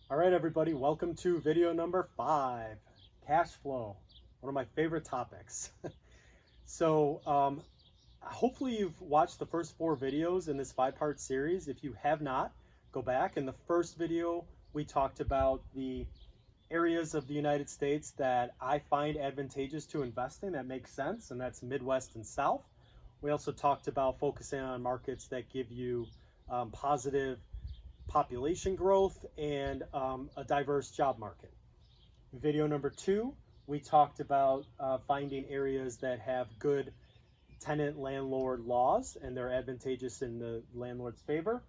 All right, everybody, welcome to video number 5, cash flow, one of my favorite topics. So hopefully you've watched the first 4 videos in this 5-part series. If you have not, go back. In the first video, we talked about the areas of the United States that I find advantageous to invest in, that makes sense, and that's Midwest and South. We also talked about focusing on markets that give you positive population growth and a diverse job market. In video number 2, we talked about finding areas that have good tenant-landlord laws and they're advantageous in the landlord's favor.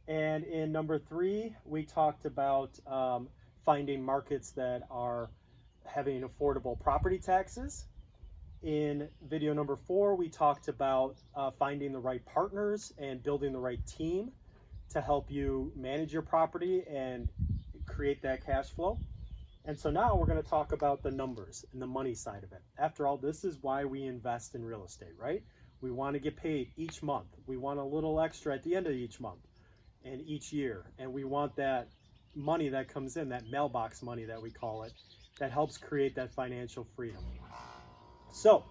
And in number 3, we talked about finding markets that are having affordable property taxes. In video number 4, we talked about finding the right partners and building the right team to help you manage your property and create that cash flow. And so now we're going to talk about the numbers and the money side of it. After all, this is why we invest in real estate, right? We want to get paid each month. We want a little extra at the end of each month and each year. And we want that money that comes in, that mailbox money that we call it, that helps create that financial freedom. So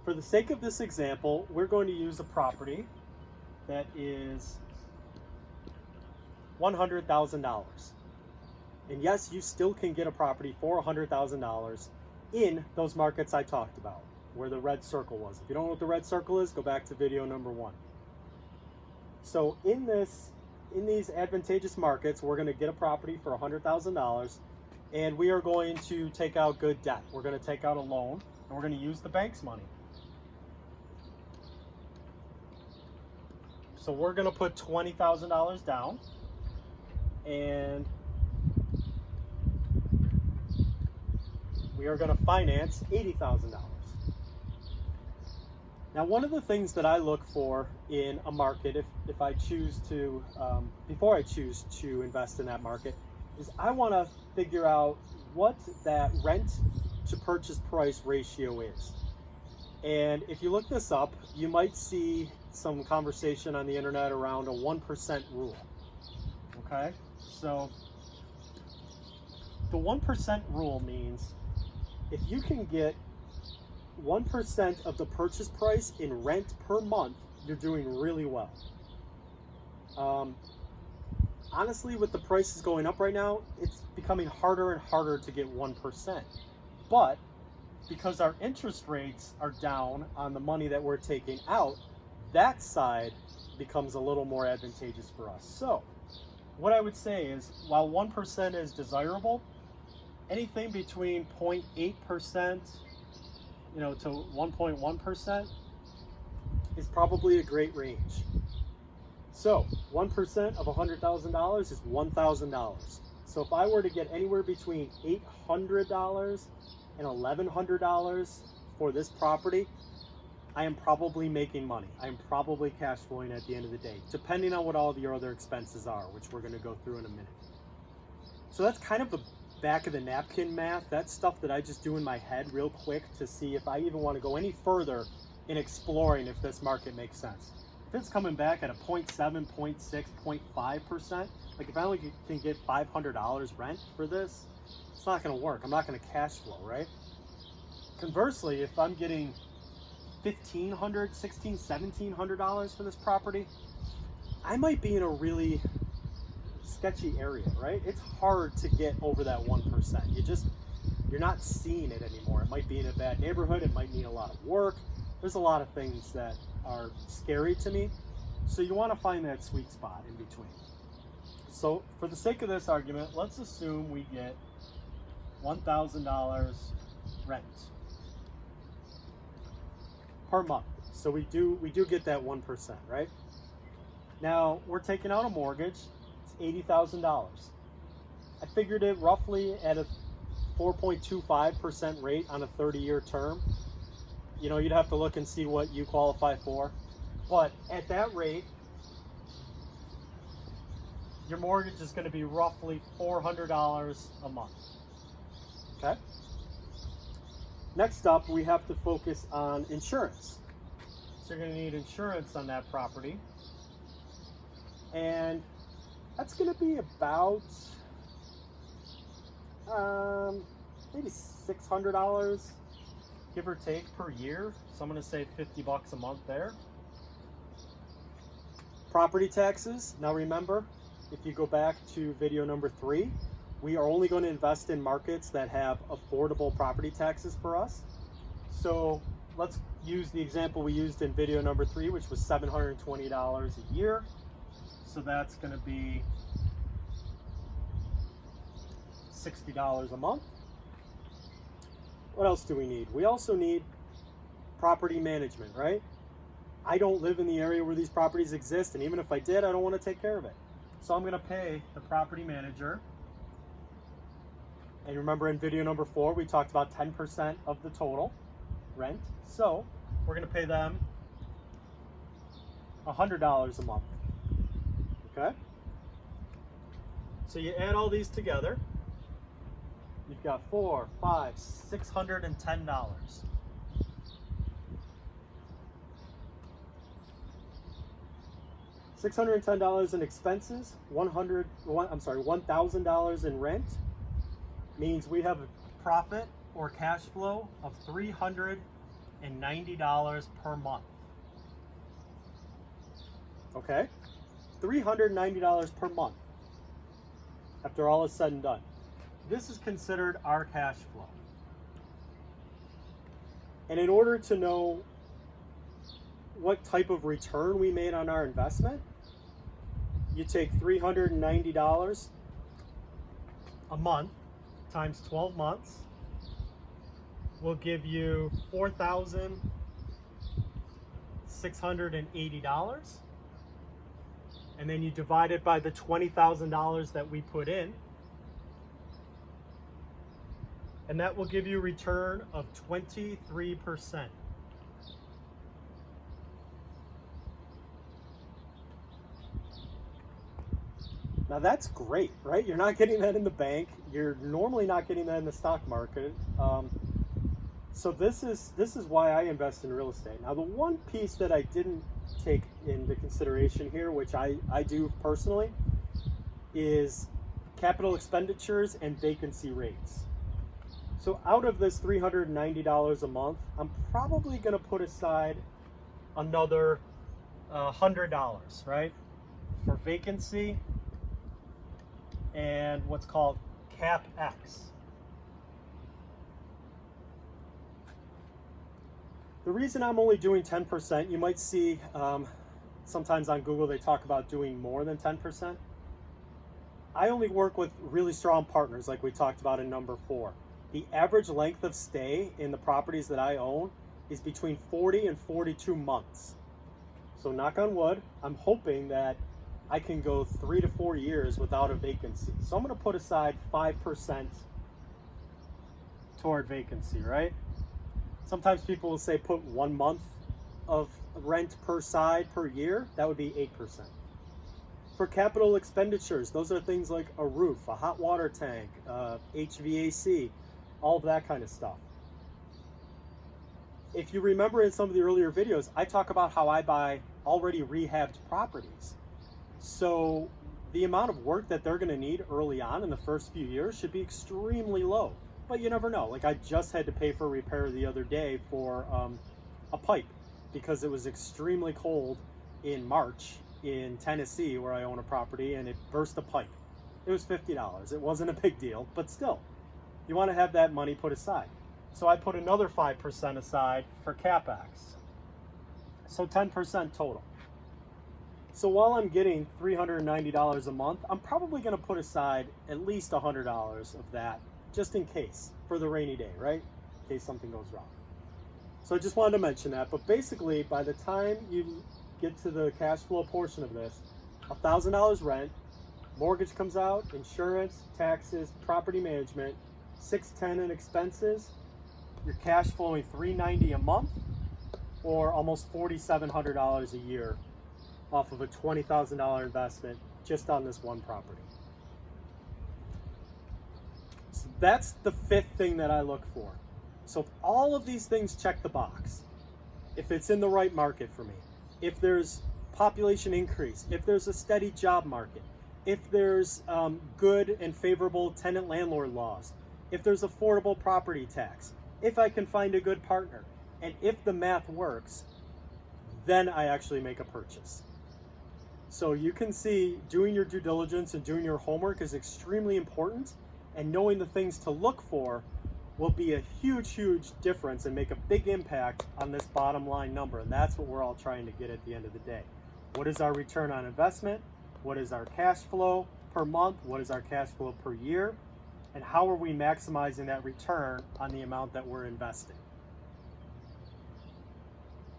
for the sake of this example, we're going to use a property that is $100,000. And yes, you still can get a property for $100,000 in those markets I talked about, where the red circle was. If you don't know what the red circle is, go back to video number 1. So in these advantageous markets, we're going to get a property for $100,000, and we are going to take out good debt. We're going to take out a loan, and we're going to use the bank's money. So we're going to put $20,000 down. And we are going to finance $80,000. Now, one of the things that I look for in a market, if I choose to, before I choose to invest in that market, is I want to figure out what that rent to purchase price ratio is. And if you look this up, you might see some conversation on the internet around a 1% rule. Okay? So the 1% rule means if you can get 1% of the purchase price in rent per month, you're doing really well. Honestly, with the prices going up right now, it's becoming harder and harder to get 1%. But because our interest rates are down on the money that we're taking out, that side becomes a little more advantageous for us. So what I would say is, while 1% is desirable, anything between 0.8%, to 1.1% is probably a great range. So 1% of $100,000 is $1,000. So if I were to get anywhere between $800 and $1,100 for this property, I am probably making money. I am probably cash flowing at the end of the day, depending on what all of your other expenses are, which we're going to go through in a minute. So that's kind of the back of the napkin math. That's stuff that I just do in my head real quick to see if I even want to go any further in exploring if this market makes sense. If it's coming back at a 0.7, 0.6, 0.5%, like if I only can get $500 rent for this, it's not going to work. I'm not going to cash flow, right? Conversely, if I'm getting $1,500, $1,600, $1,700 for this property, I might be in a really sketchy area, right? It's hard to get over that 1%. You're not seeing it anymore. It might be in a bad neighborhood. It might need a lot of work. There's a lot of things that are scary to me. So you want to find that sweet spot in between. So for the sake of this argument, let's assume we get $1,000 rent per month. So we do get that 1%, right? Now we're taking out a mortgage. It's $80,000. I figured it roughly at a 4.25% rate on a 30-year term. You'd have to look and see what you qualify for. But at that rate, your mortgage is going to be roughly $400 a month. Okay? Next up, we have to focus on insurance. So you're going to need insurance on that property. And that's going to be about Maybe $600, give or take, per year. So I'm going to say $50 a month there. Property taxes. Now remember, if you go back to video number 3, we are only going to invest in markets that have affordable property taxes for us. So let's use the example we used in video number 3, which was $720 a year. So that's going to be $60 a month. What else do we need? We also need property management, right? I don't live in the area where these properties exist, and even if I did, I don't want to take care of it. So I'm going to pay the property manager. And remember, in video number 4, we talked about 10% of the total rent. So we're going to pay them $100 a month. Okay? So you add all these together. You've got $400, $500, $610. $610 in expenses, $1,000 in rent, means we have a profit or cash flow of $390 per month. Okay? $390 per month after all is said and done. This is considered our cash flow. And in order to know what type of return we made on our investment, you take $390 a month times 12 months will give you $4,680. And then you divide it by the $20,000 that we put in, and that will give you a return of 23%. Now that's great, right? You're not getting that in the bank. You're normally not getting that in the stock market. So this is why I invest in real estate. Now the one piece that I didn't take into consideration here, which I do personally, is capital expenditures and vacancy rates. So out of this $390 a month, I'm probably going to put aside another $100, right, for vacancy and what's called CapEx. The reason I'm only doing 10%, you might see sometimes on Google they talk about doing more than 10%. I only work with really strong partners like we talked about in number 4. The average length of stay in the properties that I own is between 40 and 42 months. So knock on wood, I'm hoping that I can go 3 to 4 years without a vacancy. So I'm going to put aside 5% toward vacancy, right? Sometimes people will say put 1 month of rent per side per year. That would be 8%. For capital expenditures, those are things like a roof, a hot water tank, HVAC, all of that kind of stuff. If you remember in some of the earlier videos, I talk about how I buy already rehabbed properties. So the amount of work that they're going to need early on in the first few years should be extremely low. But you never know. Like I just had to pay for a repair the other day for a pipe because it was extremely cold in March in Tennessee where I own a property, and it burst a pipe. It was $50. It wasn't a big deal, but still, you want to have that money put aside. So I put another 5% aside for CapEx. So 10% total. So while I'm getting $390 a month, I'm probably going to put aside at least $100 of that just in case, for the rainy day, right? In case something goes wrong. So I just wanted to mention that. But basically, by the time you get to the cash flow portion of this, $1,000 rent, mortgage comes out, insurance, taxes, property management, $610 in expenses, you're cash flowing $390 a month, or almost $4,700 a year off of a $20,000 investment just on this one property. So that's the 5th thing that I look for. So if all of these things check the box, if it's in the right market for me, if there's population increase, if there's a steady job market, if there's good and favorable tenant landlord laws, if there's affordable property tax, if I can find a good partner, and if the math works, then I actually make a purchase. So you can see doing your due diligence and doing your homework is extremely important, and knowing the things to look for will be a huge, huge difference and make a big impact on this bottom line number. And that's what we're all trying to get at the end of the day. What is our return on investment? What is our cash flow per month? What is our cash flow per year? And how are we maximizing that return on the amount that we're investing?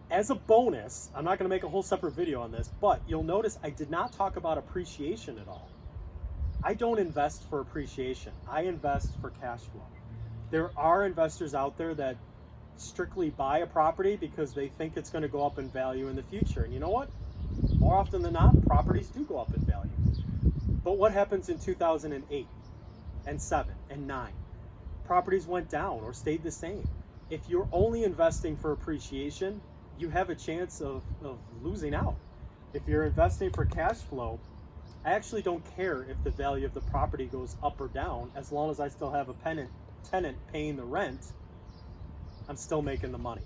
As a bonus, I'm not going to make a whole separate video on this, but you'll notice I did not talk about appreciation at all. I don't invest for appreciation. I invest for cash flow. There are investors out there that strictly buy a property because they think it's going to go up in value in the future. And you know what? More often than not, properties do go up in value. But what happens in 2008 and 7 and 9? Properties went down or stayed the same. If you're only investing for appreciation, you have a chance of losing out. If you're investing for cash flow, I actually don't care if the value of the property goes up or down. As long as I still have a tenant paying the rent, I'm still making the money.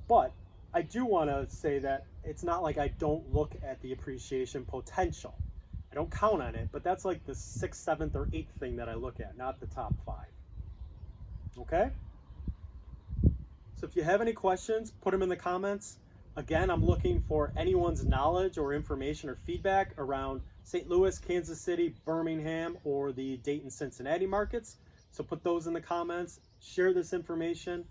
But I do want to say that it's not like I don't look at the appreciation potential. I don't count on it, but that's like the 6th, 7th, or 8th thing that I look at, not the top 5. Okay? So if you have any questions, put them in the comments. Again, I'm looking for anyone's knowledge or information or feedback around St. Louis, Kansas City, Birmingham, or the Dayton, Cincinnati markets. So put those in the comments, share this information,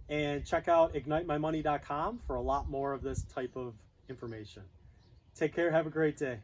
and check out IgniteMyMoney.com for a lot more of this type of information. Take care. Have a great day.